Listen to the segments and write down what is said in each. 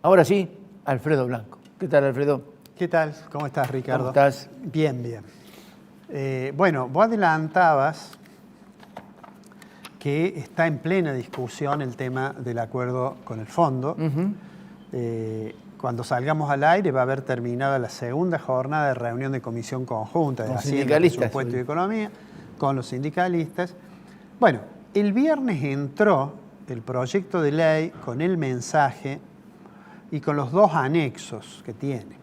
Ahora sí, Alfredo Blanco. ¿Qué tal, Alfredo? ¿Qué tal? ¿Cómo estás, Ricardo? ¿Cómo estás? Bien, bien. Bueno, vos adelantabas que está en plena discusión el tema del acuerdo con el fondo. Cuando salgamos al aire va a haber terminado la segunda jornada de reunión de comisión conjunta de Hacienda, Presupuesto y Economía con los sindicalistas. Bueno, el viernes entró el proyecto de ley con el mensaje y con los dos anexos que tiene.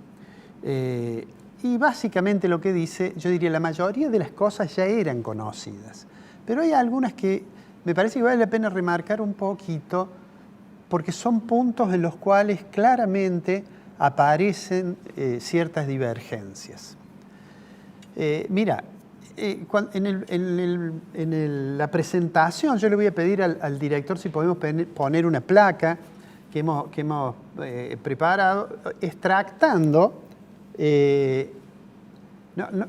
Y básicamente lo que dice, yo diría, la mayoría de las cosas ya eran conocidas, pero hay algunas que me parece que vale la pena remarcar un poquito porque son puntos en los cuales claramente aparecen ciertas divergencias. Mira, en la presentación yo le voy a pedir al director si podemos poner una placa que hemos preparado, extractando.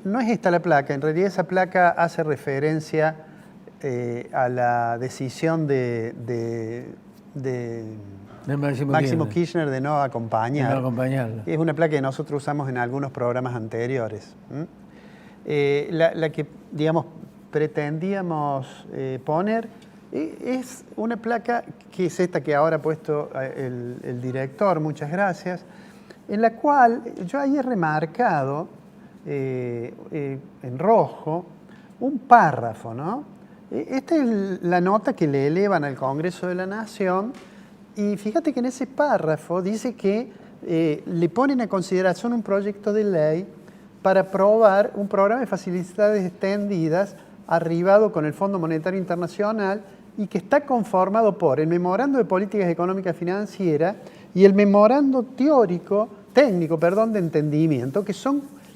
No es esta la placa, en realidad esa placa hace referencia a la decisión de Máximo Kirchner de no acompañarlo. Es una placa que nosotros usamos en algunos programas anteriores. La que, digamos, pretendíamos poner es una placa que es esta que ahora ha puesto el director, muchas gracias, en la cual yo ahí he remarcado en rojo un párrafo, ¿no? Esta es la nota que le elevan al Congreso de la Nación y fíjate que en ese párrafo dice que le ponen a consideración un proyecto de ley para aprobar un programa de facilidades extendidas arribado con el Fondo Monetario Internacional y que está conformado por el Memorando de Políticas Económicas y Financieras y el Memorando Técnico de Entendimiento,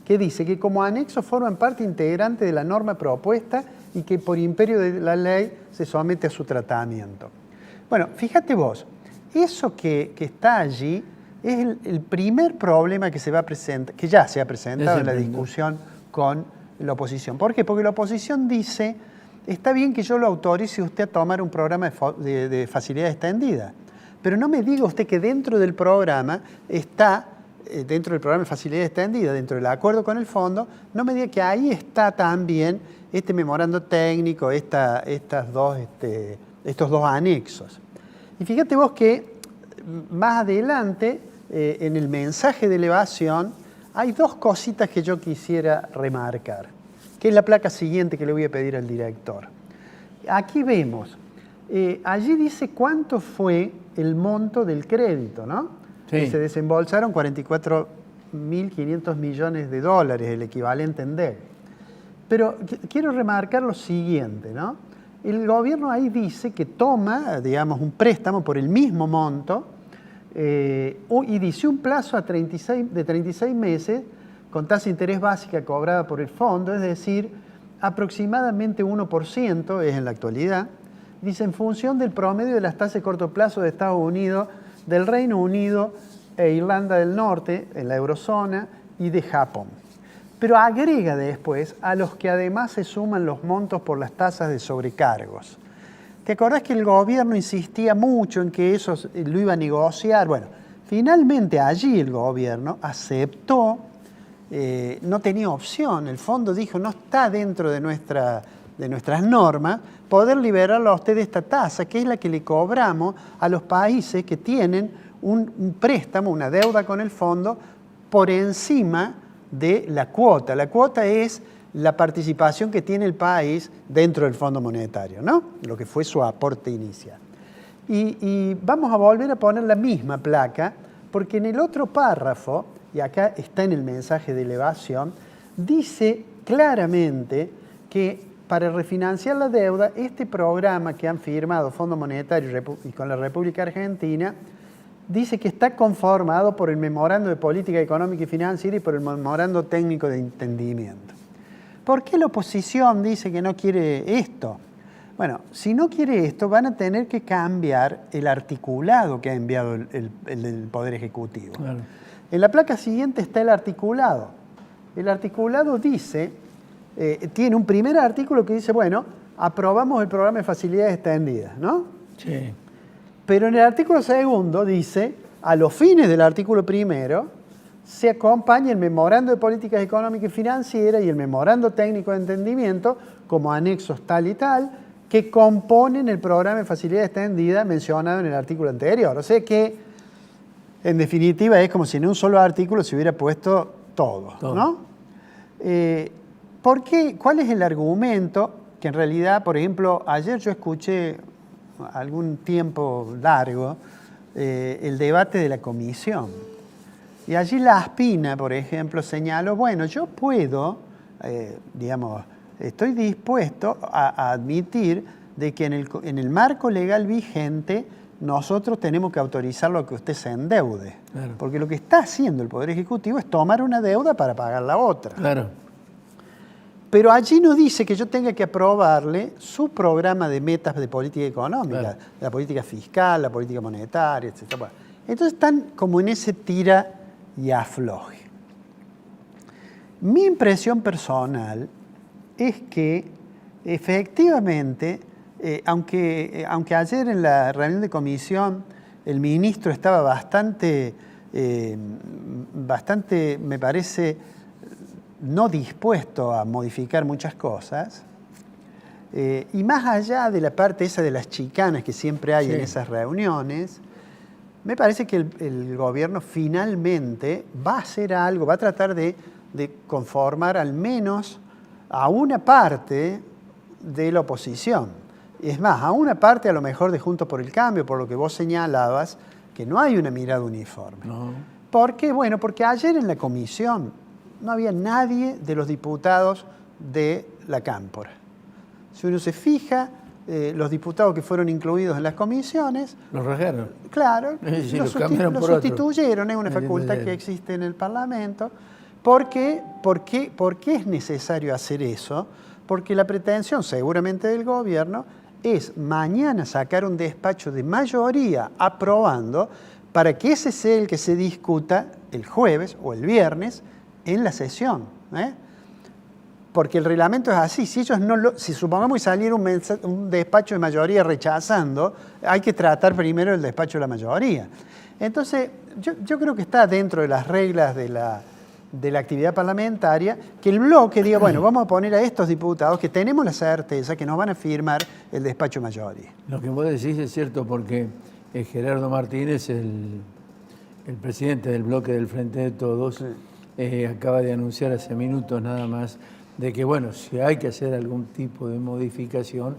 que dice que como anexo forman parte integrante de la norma propuesta y que por imperio de la ley se somete a su tratamiento. Bueno, fíjate vos, eso que está allí es el primer problema que ya se ha presentado en la discusión con la oposición. ¿Por qué? Porque la oposición dice, está bien que yo lo autorice usted a tomar un programa de facilidad extendida, pero no me diga usted que dentro del programa está, dentro del programa de facilidad extendida, dentro del acuerdo con el fondo, no me diga que ahí está también este memorando técnico, estos dos anexos. Y fíjate vos que más adelante, en el mensaje de elevación, hay dos cositas que yo quisiera remarcar, que es la placa siguiente que le voy a pedir al director. Aquí vemos, allí dice cuánto fue el monto del crédito, ¿no? Sí. Que se desembolsaron 44.500 millones de dólares, el equivalente en DEC. Pero quiero remarcar lo siguiente, ¿no? El gobierno ahí dice que toma, digamos, un préstamo por el mismo monto y dice un plazo de 36 meses con tasa de interés básica cobrada por el fondo, es decir, aproximadamente 1% es en la actualidad, dice en función del promedio de las tasas de corto plazo de Estados Unidos, del Reino Unido e Irlanda del Norte, en la eurozona, y de Japón. Pero agrega después a los que además se suman los montos por las tasas de sobrecargos. ¿Te acordás que el gobierno insistía mucho en que eso lo iba a negociar? Bueno, finalmente allí el gobierno aceptó, no tenía opción, el fondo dijo no está dentro de nuestras normas poder liberarlo a usted de esta tasa, que es la que le cobramos a los países que tienen un préstamo, una deuda con el fondo, por encima de la cuota. La cuota es la participación que tiene el país dentro del Fondo Monetario, ¿no? Lo que fue su aporte inicial. Y vamos a volver a poner la misma placa, porque en el otro párrafo, y acá está en el mensaje de elevación, dice claramente que para refinanciar la deuda, este programa que han firmado Fondo Monetario y con la República Argentina, dice que está conformado por el Memorando de Política Económica y Financiera y por el Memorando Técnico de Entendimiento. ¿Por qué la oposición dice que no quiere esto? Bueno, si no quiere esto, van a tener que cambiar el articulado que ha enviado el Poder Ejecutivo. Claro. En la placa siguiente está el articulado. El articulado dice, tiene un primer artículo que dice, bueno, aprobamos el programa de facilidades extendidas, ¿no? Sí. Pero en el artículo segundo dice, a los fines del artículo primero se acompaña el memorando de políticas económicas y financieras y el memorando técnico de entendimiento como anexos tal y tal, que componen el programa de facilidad extendida mencionado en el artículo anterior. O sea que, en definitiva, es como si en un solo artículo se hubiera puesto todo, ¿no? ¿Por qué? ¿Cuál es el argumento? Que en realidad, por ejemplo, ayer yo escuché algún tiempo largo el debate de la comisión. Y allí la Aspina, por ejemplo, señaló, bueno, yo puedo, estoy dispuesto a admitir de que en el marco legal vigente nosotros tenemos que autorizar lo que usted se endeude. Claro. Porque lo que está haciendo el Poder Ejecutivo es tomar una deuda para pagar la otra. Claro. Pero allí no dice que yo tenga que aprobarle su programa de metas de política económica, claro, la política fiscal, la política monetaria, etc. Bueno, entonces están como en ese tira y afloje. Mi impresión personal es que efectivamente, aunque ayer en la reunión de comisión el ministro estaba bastante, me parece, no dispuesto a modificar muchas cosas, y más allá de la parte esa de las chicanas que siempre hay en esas reuniones, me parece que el gobierno finalmente va a hacer algo, va a tratar de conformar al menos a una parte de la oposición. Es más, a una parte a lo mejor de Juntos por el Cambio, por lo que vos señalabas, que no hay una mirada uniforme. No. ¿Por qué? Bueno, porque ayer en la comisión no había nadie de los diputados de la Cámpora. Si uno se fija, los diputados que fueron incluidos en las comisiones... Los rajaron. Claro, sí, los sustituyeron, es una facultad que existe en el Parlamento. ¿Por qué? ¿Por qué es necesario hacer eso? Porque la pretensión seguramente del gobierno es mañana sacar un despacho de mayoría aprobando para que ese sea el que se discuta el jueves o el viernes en la sesión. Porque el reglamento es así, si supongamos que saliera un despacho de mayoría rechazando, hay que tratar primero el despacho de la mayoría. Entonces, yo creo que está dentro de las reglas de la actividad parlamentaria que el bloque diga, bueno, vamos a poner a estos diputados que tenemos la certeza que nos van a firmar el despacho de mayoría. Lo que vos decís es cierto porque Gerardo Martínez, el presidente del bloque del Frente de Todos, sí, acaba de anunciar hace minutos nada más de que, bueno, si hay que hacer algún tipo de modificación,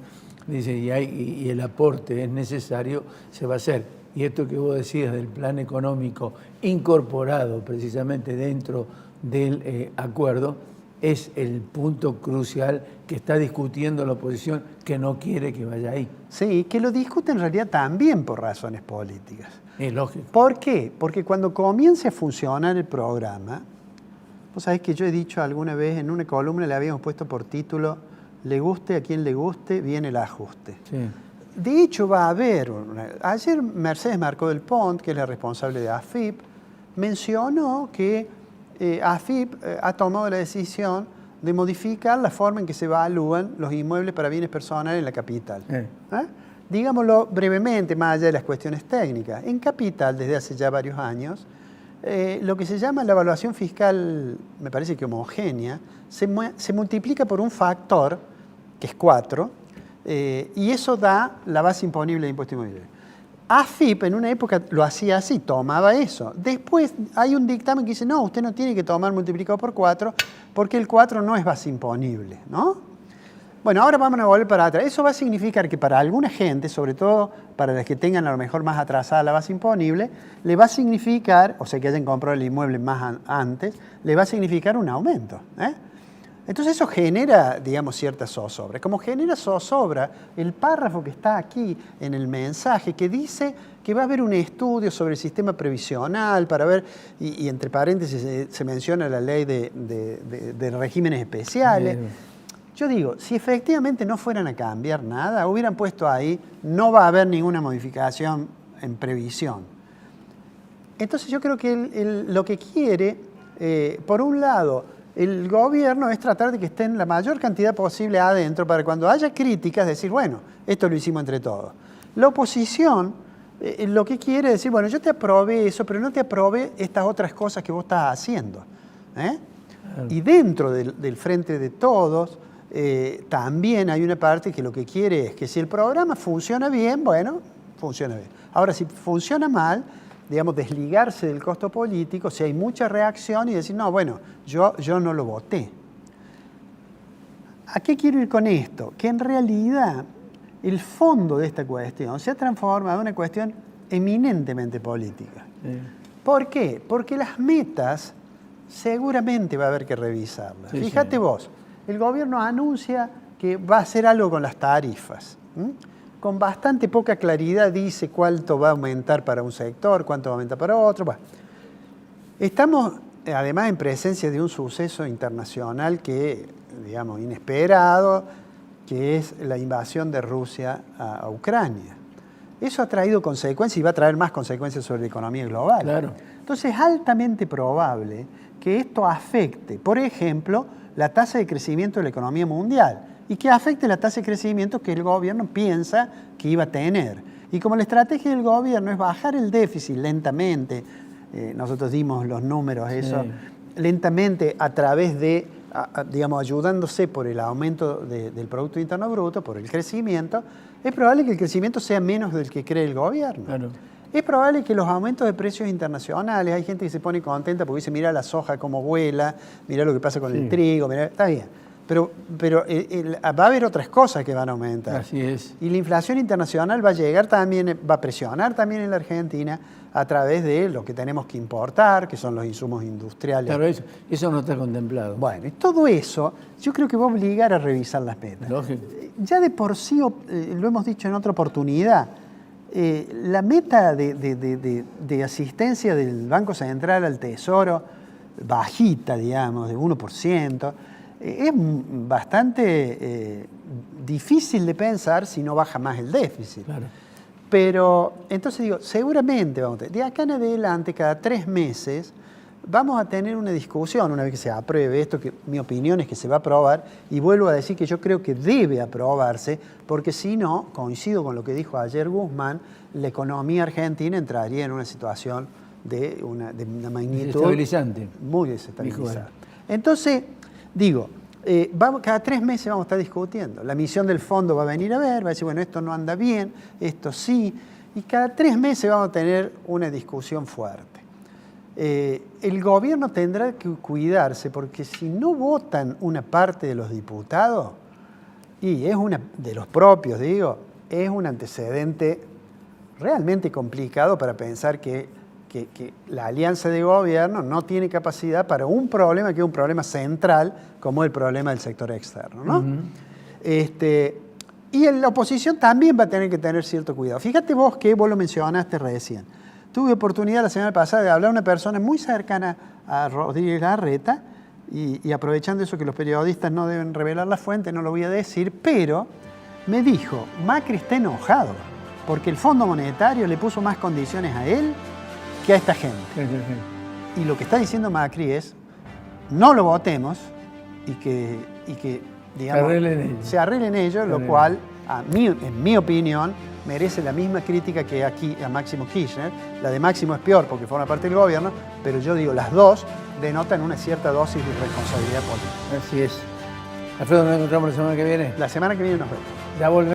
dice, y el aporte es necesario, se va a hacer. Y esto que vos decías del plan económico incorporado precisamente dentro del acuerdo es el punto crucial que está discutiendo la oposición, que no quiere que vaya ahí. Sí, que lo discute en realidad también por razones políticas. Es lógico. ¿Por qué? Porque cuando comience a funcionar el programa, vos sabés que yo he dicho alguna vez en una columna, le habíamos puesto por título, le guste a quien le guste, viene el ajuste. Sí. De hecho, va a haber, ayer Mercedes Marcó del Pont, que es la responsable de AFIP, mencionó que AFIP ha tomado la decisión de modificar la forma en que se evalúan los inmuebles para bienes personales en la capital. Digámoslo brevemente, más allá de las cuestiones técnicas. En capital, desde hace ya varios años, lo que se llama la evaluación fiscal, me parece que homogénea, se multiplica por un factor, que es 4, y eso da la base imponible de impuesto inmobiliario. AFIP en una época lo hacía así, tomaba eso. Después hay un dictamen que dice, no, usted no tiene que tomar multiplicado por 4 porque el 4 no es base imponible, ¿no? Bueno, ahora vamos a volver para atrás. Eso va a significar que para alguna gente, sobre todo para las que tengan a lo mejor más atrasada la base imponible, le va a significar, o sea que hayan comprado el inmueble más antes, le va a significar un aumento. Entonces eso genera, digamos, cierta zozobra. Como genera zozobra el párrafo que está aquí en el mensaje que dice que va a haber un estudio sobre el sistema previsional para ver, y entre paréntesis se menciona la ley de regímenes especiales. Yo digo, si efectivamente no fueran a cambiar nada, hubieran puesto ahí, no va a haber ninguna modificación en previsión. Entonces yo creo que lo que quiere, por un lado, el gobierno es tratar de que estén la mayor cantidad posible adentro para cuando haya críticas decir, bueno, esto lo hicimos entre todos. La oposición lo que quiere decir, bueno, yo te aprobé eso, pero no te aprobé estas otras cosas que vos estás haciendo. Y dentro del Frente de Todos, también hay una parte que lo que quiere es que si el programa funciona bien, bueno, funciona bien. Ahora, si funciona mal, digamos, desligarse del costo político, si hay mucha reacción y decir, no, bueno, yo no lo voté. ¿A qué quiero ir con esto? Que en realidad el fondo de esta cuestión se ha transformado en una cuestión eminentemente política. Sí. ¿Por qué? Porque las metas seguramente va a haber que revisarlas. Sí, Fíjate sí. vos, el gobierno anuncia que va a hacer algo con las tarifas. Con bastante poca claridad dice cuánto va a aumentar para un sector, cuánto va a aumentar para otro. Bueno, estamos además en presencia de un suceso internacional que, digamos, inesperado, que es la invasión de Rusia a Ucrania. Eso ha traído consecuencias y va a traer más consecuencias sobre la economía global. Claro. Entonces es altamente probable que esto afecte, por ejemplo, la tasa de crecimiento de la economía mundial y que afecte la tasa de crecimiento que el gobierno piensa que iba a tener. Y como la estrategia del gobierno es bajar el déficit lentamente, nosotros dimos los números, eso, Sí. lentamente a través de, digamos, ayudándose por el aumento del Producto Interno Bruto, por el crecimiento, es probable que el crecimiento sea menos del que cree el gobierno. Claro. Es probable que los aumentos de precios internacionales, hay gente que se pone contenta porque dice, mira la soja cómo vuela, mira lo que pasa con el trigo, mirá, está bien. Pero va a haber otras cosas que van a aumentar. Así es. Y la inflación internacional va a llegar también, va a presionar también en la Argentina a través de lo que tenemos que importar, que son los insumos industriales. Claro, eso no está contemplado. Bueno, y todo eso yo creo que va a obligar a revisar las metas. Lógico. Ya de por sí, lo hemos dicho en otra oportunidad, la meta de asistencia del Banco Central al Tesoro, bajita, digamos, de 1%, es bastante difícil de pensar si no baja más el déficit. Claro. Pero, entonces digo, seguramente vamos a tener, de acá en adelante, cada 3 meses, vamos a tener una discusión, una vez que se apruebe esto, que mi opinión es que se va a aprobar, y vuelvo a decir que yo creo que debe aprobarse, porque si no, coincido con lo que dijo ayer Guzmán, la economía argentina entraría en una situación de una magnitud Desestabilizante. muy desestabilizada. Dijo él. Entonces, digo, cada 3 meses vamos a estar discutiendo. La misión del fondo va a venir a ver, va a decir, bueno, esto no anda bien, esto sí, y cada 3 meses vamos a tener una discusión fuerte. El gobierno tendrá que cuidarse porque si no votan una parte de los diputados, y es una de los propios, digo, es un antecedente realmente complicado para pensar que la alianza de gobierno no tiene capacidad para un problema que es un problema central, como el problema del sector externo, ¿no? Y la oposición también va a tener que tener cierto cuidado. Fíjate vos que vos lo mencionaste recién. Tuve oportunidad la semana pasada de hablar a una persona muy cercana a Rodríguez Larreta, y aprovechando eso que los periodistas no deben revelar la fuente, no lo voy a decir, pero me dijo, Macri está enojado porque el Fondo Monetario le puso más condiciones a él que a esta gente. Y lo que está diciendo Macri es, no lo votemos y que digamos, se arreglen ellos, lo cual, en mi opinión, merece la misma crítica que aquí a Máximo Kirchner. La de Máximo es peor porque forma parte del gobierno, pero yo digo, las dos denotan una cierta dosis de responsabilidad política. Así es. Alfredo, ¿nos encontramos la semana que viene? La semana que viene nos vemos. Ya volvemos.